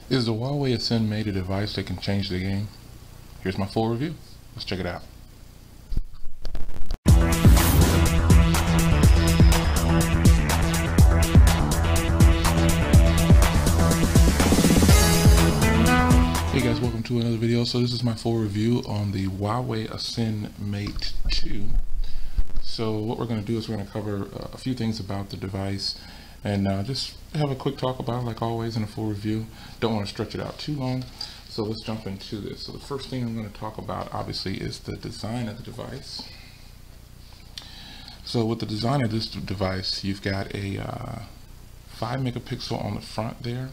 Is the Huawei Ascend Mate a device that can change the game? Here's my full review. Let's check it out. Hey guys, welcome to another video. So this is my full review on the Huawei Ascend Mate2. So what we're going to do is we're going to cover a few things about the device and just have a quick talk about it, like always in a full review. Don't want to stretch it out too long, so let's jump into this. So the first thing I'm going to talk about obviously is the design of the device. So with the design of this device, you've got a 5 megapixel on the front there.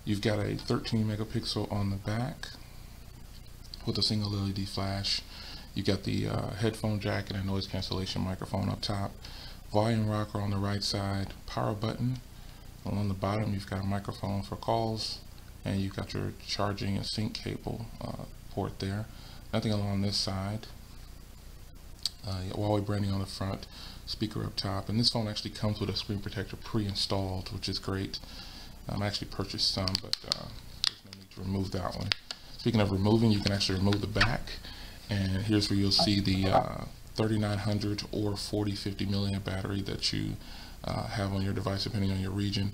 You've got a 13 megapixel on the back with a single LED flash. You got the headphone jack and a noise cancellation microphone up top, volume rocker on the right side, power button. On the bottom you've got a microphone for calls, and you've got your charging and sync cable port there. Nothing along this side. Huawei branding on the front, speaker up top, and this phone actually comes with a screen protector pre-installed, which is great. I actually purchased some, but there's no need to remove that one. Speaking of removing, you can actually remove the back, and here's where you'll see the 3900 or 4050 milliamp battery that you have on your device depending on your region,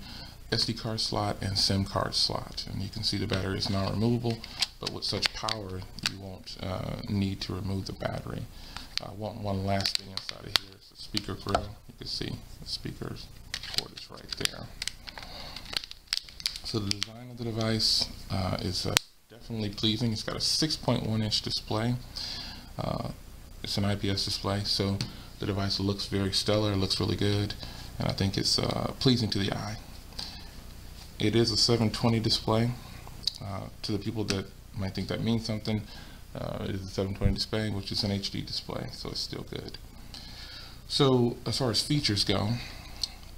SD card slot and SIM card slot, and you can see the battery is not removable, but with such power you won't need to remove the battery. One last thing inside of here is the speaker grill. You can see the speaker's port is right there. So the design of the device is definitely pleasing. It's got a 6.1 inch display. It's an IPS display, so the device looks very stellar, it looks really good, and I think it's pleasing to the eye. It is a 720 display. To the people that might think that means something, it is a 720 display, which is an HD display, so it's still good. So as far as features go,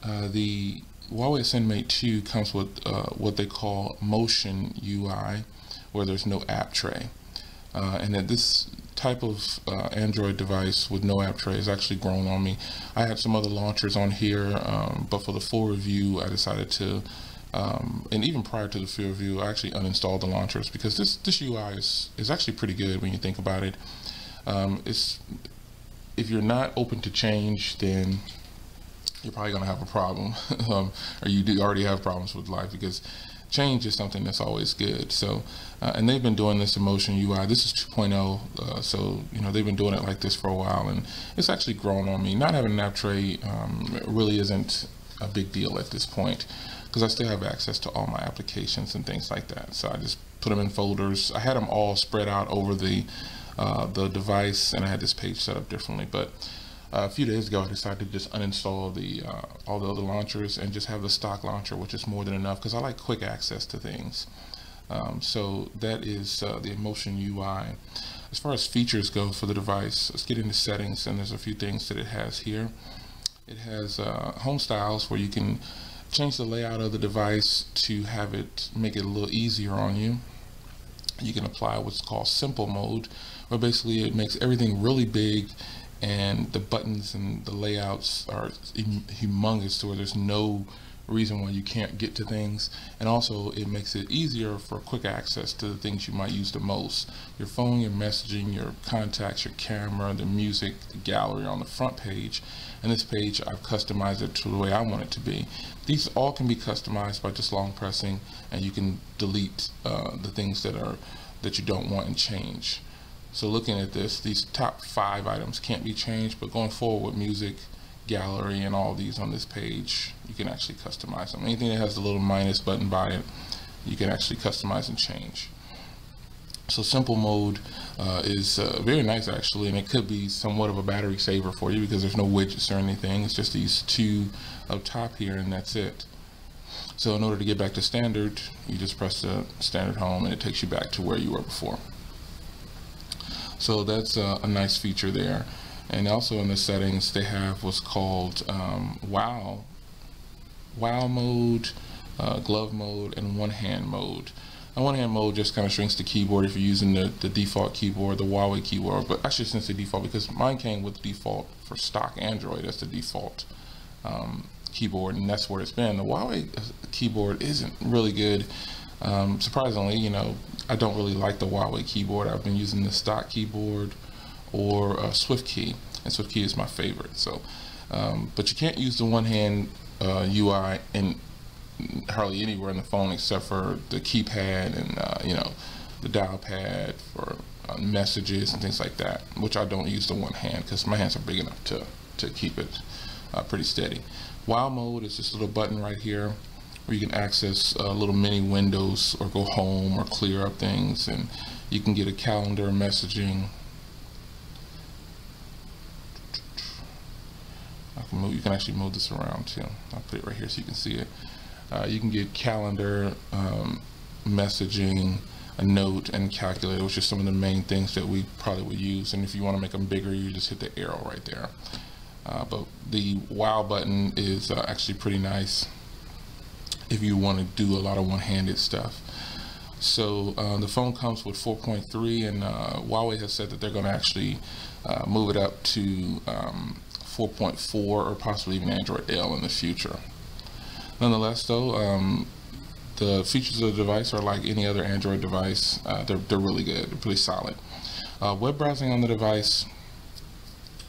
the Huawei Ascend Mate2 comes with what they call Motion UI, where there's no app tray. And that this type of Android device with no app tray has actually grown on me. I had some other launchers on here, but for the full review I decided to, and even prior to the full review, I actually uninstalled the launchers because this UI is actually pretty good when you think about it. If you're not open to change, then you're probably going to have a problem, or you do already have problems with life, because change is something that's always good. So, and they've been doing this in Motion UI. This is 2.0, so you know they've been doing it like this for a while, and it's actually grown on me. Not having an app tray really isn't a big deal at this point, because I still have access to all my applications and things like that. So I just put them in folders. I had them all spread out over the device, and I had this page set up differently, but a few days ago I decided to just uninstall all the other launchers and just have the stock launcher, which is more than enough because I like quick access to things. So that is the Motion UI. As far as features go for the device, let's get into settings, and there's a few things that it has here. It has home styles, where you can change the layout of the device to have it make it a little easier on you. You can apply what's called simple mode, where basically it makes everything really big and the buttons and the layouts are humongous, to where there's no reason why you can't get to things. And also it makes it easier for quick access to the things you might use the most: your phone, your messaging, your contacts, your camera, the music, the gallery on the front page. And this page, I've customized it to the way I want it to be. These all can be customized by just long pressing, and you can delete the things that you don't want and change. So looking at this, these top 5 items can't be changed, but going forward with music, gallery, and all these on this page, you can actually customize them. Anything that has the little minus button by it, you can actually customize and change. So simple mode is very nice actually, and it could be somewhat of a battery saver for you because there's no widgets or anything. It's just these 2 up top here, and that's it. So in order to get back to standard, you just press the standard home and it takes you back to where you were before. So that's a nice feature there. And also in the settings they have what's called wow mode, glove mode, and one-hand mode. Now, one-hand mode just kind of shrinks the keyboard if you're using the default keyboard, the Huawei keyboard, but actually since the default, because mine came with the default for stock Android as the default keyboard, and that's where it's been. The Huawei keyboard isn't really good. Surprisingly, you know, I don't really like the Huawei keyboard. I've been using the stock keyboard or SwiftKey, and SwiftKey is my favorite. So, but you can't use the one-hand UI in hardly anywhere in the phone except for the keypad and you know, the dial pad for messages and things like that, which I don't use the one hand because my hands are big enough to keep it pretty steady. While mode is this little button right here where you can access little mini windows or go home or clear up things, and you can get a calendar, messaging. You can actually move this around too. I'll put it right here so you can see it. You can get calendar, messaging, a note, and calculator, which is some of the main things that we probably would use. And if you want to make them bigger, you just hit the arrow right there. But the wow button is actually pretty nice if you want to do a lot of one-handed stuff. So the phone comes with 4.3, and Huawei has said that they're going to actually move it up to 4.4 or possibly even Android L in the future. Nonetheless, though, the features of the device are like any other Android device. They're really good. They're pretty solid. Web browsing on the device.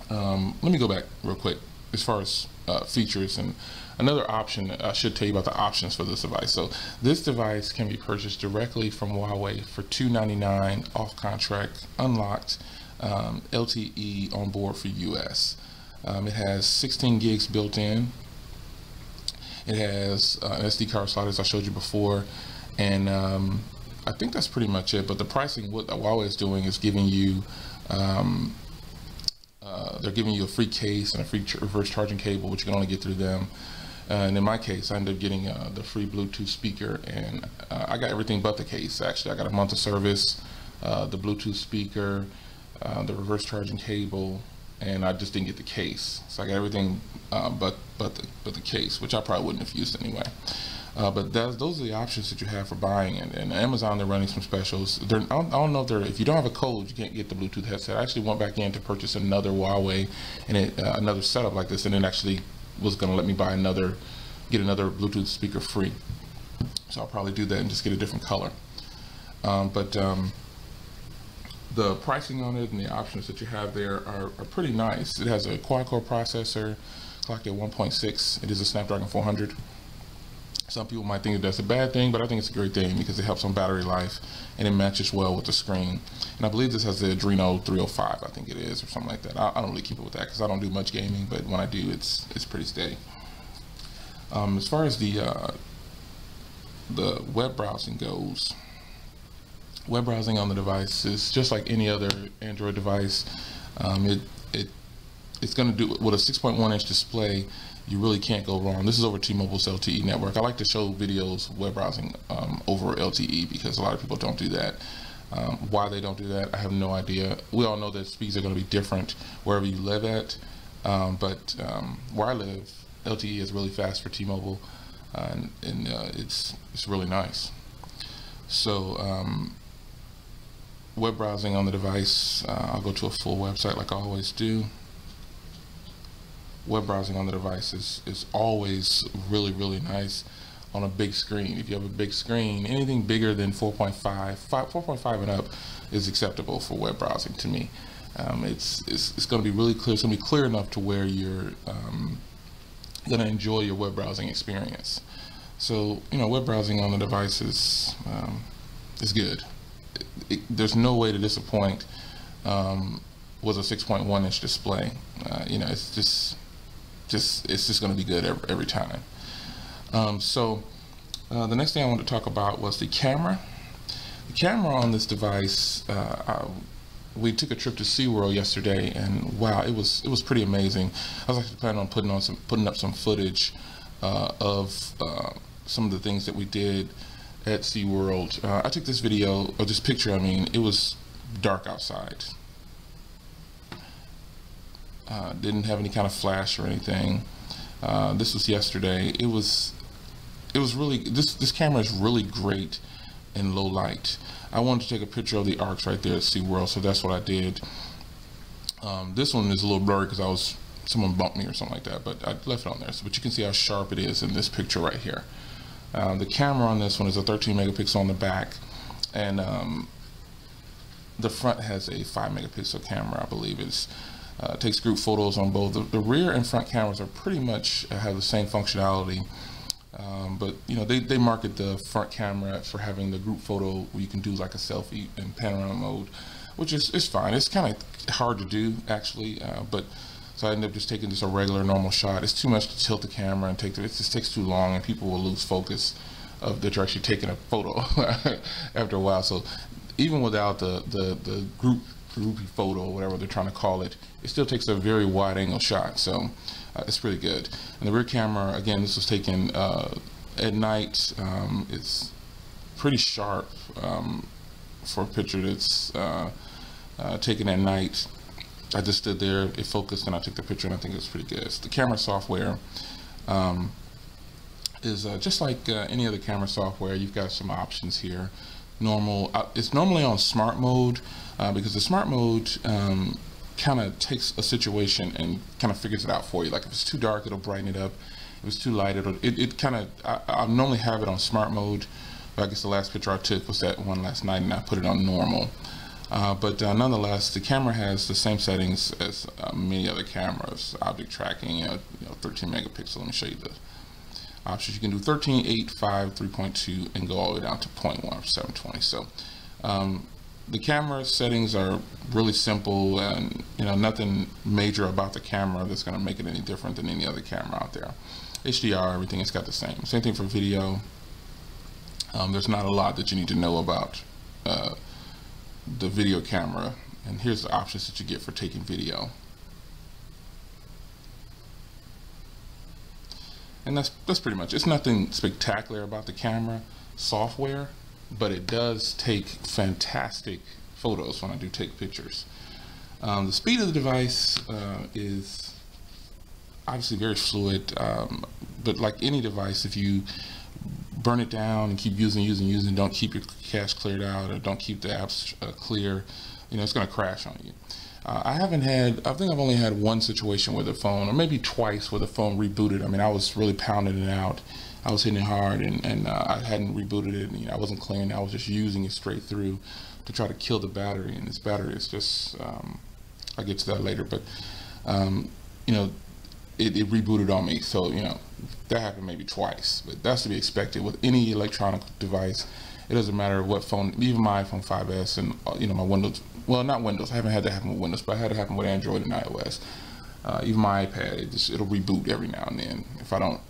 Let me go back real quick as far as features, and another option. I should tell you about the options for this device. So this device can be purchased directly from Huawei for $299 off contract, unlocked, LTE on board for US. It has 16 gigs built in. It has an SD card slot, as I showed you before, and I think that's pretty much it. But the pricing, what Huawei is doing is giving you, they're giving you a free case and a free reverse charging cable, which you can only get through them. And in my case, I ended up getting the free Bluetooth speaker, and I got everything but the case. Actually, I got a month of service, the Bluetooth speaker, the reverse charging cable, and I just didn't get the case. So I got everything but the case, which I probably wouldn't have used anyway. But those are the options that you have for buying it. And Amazon, they're running some specials. I don't know if you don't have a code, you can't get the Bluetooth headset. I actually went back in to purchase another Huawei and another setup like this, and it actually was going to let me buy get another Bluetooth speaker free. So I'll probably do that and just get a different color. The pricing on it and the options that you have there are pretty nice. It has a quad-core processor, clocked at 1.6. It is a Snapdragon 400. Some people might think that that's a bad thing, but I think it's a great thing because it helps on battery life and it matches well with the screen. And I believe this has the Adreno 305, I think it is, or something like that. I don't really keep it with that because I don't do much gaming, but when I do, it's pretty steady. As far as the web browsing goes, web browsing on the device is just like any other Android device. It's going to do with a 6.1-inch display. You really can't go wrong. This is over T-Mobile's LTE network. I like to show videos web browsing over LTE because a lot of people don't do that. Why they don't do that, I have no idea. We all know that speeds are going to be different wherever you live at, but where I live, LTE is really fast for T-Mobile, and it's really nice. So web browsing on the device, I'll go to a full website like I always do. Web browsing on the device is always really nice on a big screen. If you have a big screen, anything bigger than 4.5 and up is acceptable for web browsing to me. It's going to be really clear. It's going to be clear enough to where you're going to enjoy your web browsing experience. So, you know, web browsing on the device is good. There's no way to disappoint with a 6.1-inch display. You know, it's just going to be good every time. So the next thing I wanted to talk about was the camera. The camera on this device, we took a trip to SeaWorld yesterday, and wow, it was pretty amazing. I was actually planning on putting up some footage of some of the things that we did at SeaWorld. I took this video, or this picture, I mean, it was dark outside. Didn't have any kind of flash or anything. This was yesterday. It was really, this camera is really great in low light. I wanted to take a picture of the arcs right there at SeaWorld, so that's what I did. This one is a little blurry because I was someone bumped me or something like that, but I left it on there. So, but you can see how sharp it is in this picture right here. The camera on this one is a 13 megapixel on the back, and the front has a 5 megapixel camera, I believe. It takes group photos on both. The rear and front cameras are pretty much have the same functionality, but you know, they market the front camera for having the group photo where you can do like a selfie in panorama mode, which is fine. It's kind of hard to do actually, but so I ended up just taking just a regular normal shot. It's too much to tilt the camera and it just takes too long, and people will lose focus of that you're actually taking a photo after a while. So even without the groupie photo or whatever they're trying to call it, it still takes a very wide angle shot. So it's pretty good. And the rear camera, again, this was taken at night. It's pretty sharp for a picture that's taken at night. I just stood there, it focused, and I took the picture, and I think it was pretty good. So the camera software is just like any other camera software. You've got some options here. Normal, it's normally on smart mode because the smart mode kind of takes a situation and kind of figures it out for you. Like if it's too dark, it'll brighten it up. If it's too light, it kind of, I normally have it on smart mode. But I guess the last picture I took was that one last night, and I put it on normal. But nonetheless, the camera has the same settings as many other cameras. Object tracking, 13 megapixel. Let me show you the options. You can do 13, 8, 5, 3.2, and go all the way down to 0.1 for 720. So the camera settings are really simple, and nothing major about the camera that's going to make it any different than any other camera out there. HDR, everything, it's got the same. Same thing for video. There's not a lot that you need to know about the video camera, and here's the options that you get for taking video. And that's pretty much. It's nothing spectacular about the camera software, but it does take fantastic photos when I do take pictures. The speed of the device is obviously very fluid, but like any device, if you burn it down and keep using, don't keep your cache cleared out, or don't keep the apps clear, it's going to crash on you. I think I've only had one situation where the phone, or maybe twice, where the phone rebooted. I mean, I was really pounding it out. I was hitting it hard, and I hadn't rebooted it, and I wasn't clearing it. I was just using it straight through to try to kill the battery, and this battery is just, I'll get to that later, but it rebooted on me. So that happened maybe twice, but that's to be expected with any electronic device. It doesn't matter what phone, even my iPhone 5S and my Windows, well, not Windows, I haven't had that happen with Windows, but I had it happen with Android and iOS. Even my iPad, it'll reboot every now and then if I don't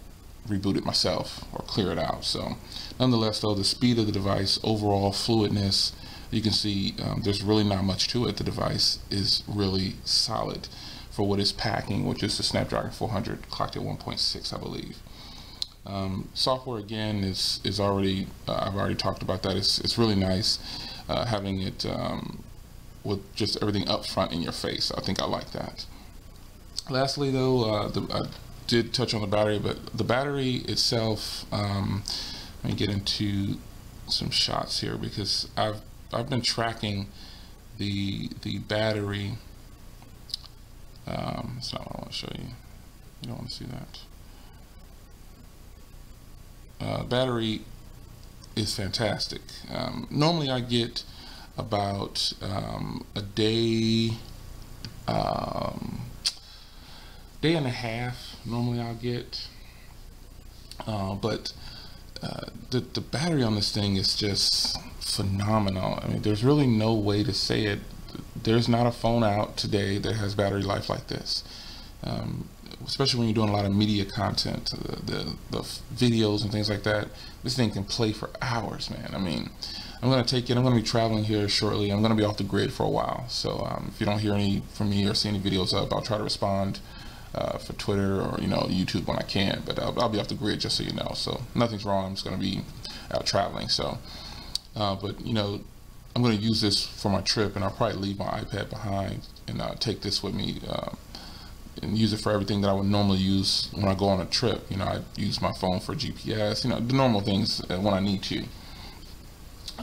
reboot it myself or clear it out. So nonetheless though, the speed of the device, overall fluidness, you can see there's really not much to it. The device is really solid for what it's packing, which is the Snapdragon 400 clocked at 1.6, I believe. Software again is already, I've already talked about that. It's really nice having it with just everything up front in your face. I think I like that. Lastly though, I did touch on the battery, but the battery itself, let me get into some shots here, because I've been tracking the battery. That's not what I want to show you. You don't want to see that. Battery is fantastic. Normally I get about a day, day and a half. Normally I'll get, but the battery on this thing is just phenomenal. I mean, there's really no way to say it. There's not a phone out today that has battery life like this. Especially when you're doing a lot of media content, the videos and things like that. This thing can play for hours, man. I mean, I'm going to take it. I'm going to be traveling here shortly. I'm going to be off the grid for a while. So if you don't hear any from me or see any videos up, I'll try to respond for Twitter or YouTube when I can. But I'll be off the grid, just so you know. So nothing's wrong. I'm just going to be out traveling. So, but I'm going to use this for my trip, and I'll probably leave my iPad behind and take this with me. And use it for everything that I would normally use when I go on a trip. I use my phone for GPS, the normal things when I need to.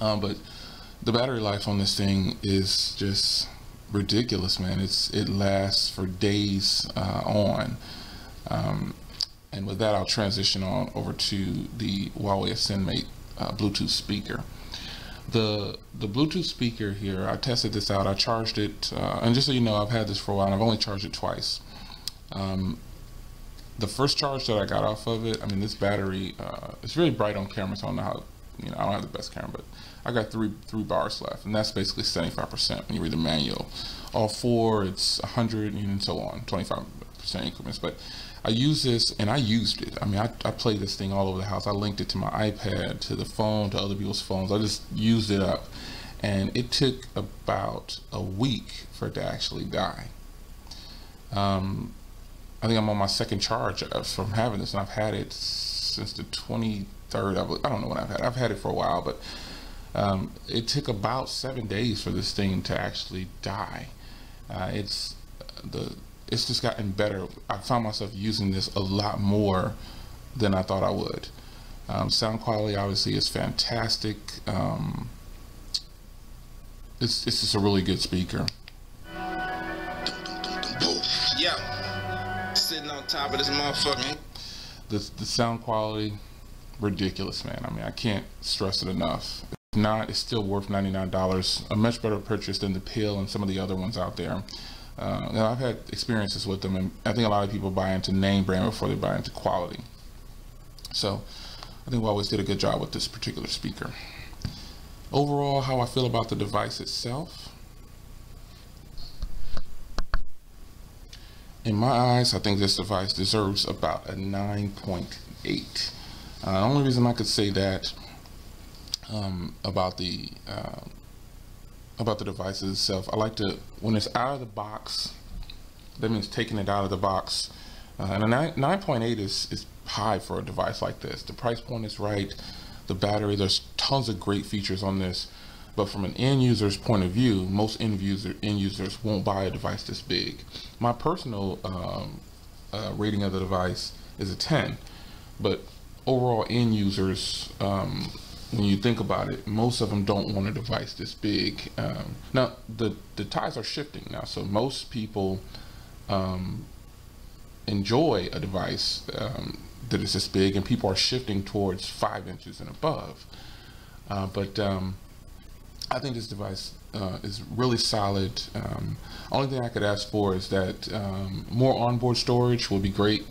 But the battery life on this thing is just ridiculous, man. It lasts for days on. And with that, I'll transition on over to the Huawei Ascend Mate Bluetooth speaker. The Bluetooth speaker here, I tested this out. I charged it, and just so you know, I've had this for a while, and I've only charged it twice. The first charge that I got off of it, I mean, this battery, it's really bright on camera, so I don't know how, I don't have the best camera, but I got three bars left, and that's basically 75% when you read the manual. All four, it's 100, and so on, 25% increments. But I use this, and I used it. I mean, I played this thing all over the house. I linked it to my iPad, to the phone, to other people's phones. I just used it up, and it took about a week for it to actually die. I think I'm on my second charge from having this, and I've had it since the 23rd. I don't know when I've had it. I've had it for a while, but it took about 7 days for this thing to actually die. It's just gotten better. I found myself using this a lot more than I thought I would. Sound quality obviously is fantastic. It's just a really good speaker. Yeah, sitting on top of this motherfucker. The sound quality, ridiculous, man. I mean, I can't stress it enough. If not, it's still worth $99. A much better purchase than the Pill and some of the other ones out there. Now, I've had experiences with them, and I think a lot of people buy into name brand before they buy into quality. So I think Huawei did a good job with this particular speaker. Overall, how I feel about the device itself. In my eyes, I think this device deserves about a 9.8. The only reason I could say that about the device itself, I like to, when it's out of the box, that means taking it out of the box. And a 9.8 is high for a device like this. The price point is right. The battery, there's tons of great features on this. But from an end user's point of view, most end users won't buy a device this big. My personal rating of the device is a 10. But overall end users, when you think about it, most of them don't want a device this big. Now, the tides are shifting now. So most people enjoy a device that is this big, and people are shifting towards 5 inches and above. But I think this device is really solid. Only thing I could ask for is that more onboard storage would be great.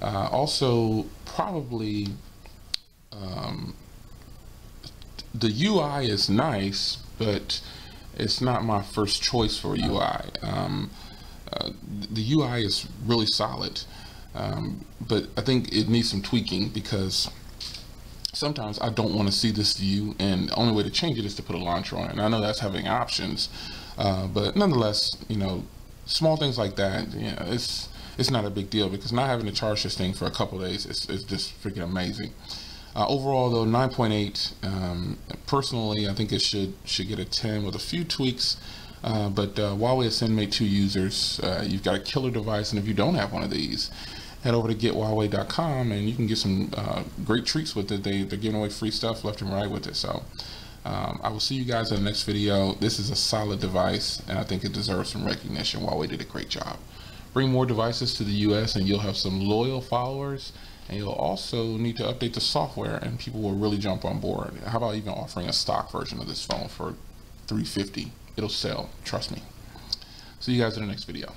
Also, probably the UI is nice, but it's not my first choice for UI. The UI is really solid, but I think it needs some tweaking, because sometimes I don't want to see this view, and the only way to change it is to put a launcher on it. And I know that's having options, but nonetheless, small things like that, it's not a big deal, because not having to charge this thing for a couple of days is just freaking amazing. Overall, though, 9.8. Personally, I think it should get a 10 with a few tweaks. But Huawei Ascend Mate2 users, you've got a killer device, and if you don't have one of these, head over to gethuawei.com and you can get some great treats with it. They're giving away free stuff left and right with it. So I will see you guys in the next video. This is a solid device, and I think it deserves some recognition. Huawei did a great job. Bring more devices to the US and you'll have some loyal followers, and you'll also need to update the software, and people will really jump on board. How about even offering a stock version of this phone for $350? It'll sell, trust me. See you guys in the next video.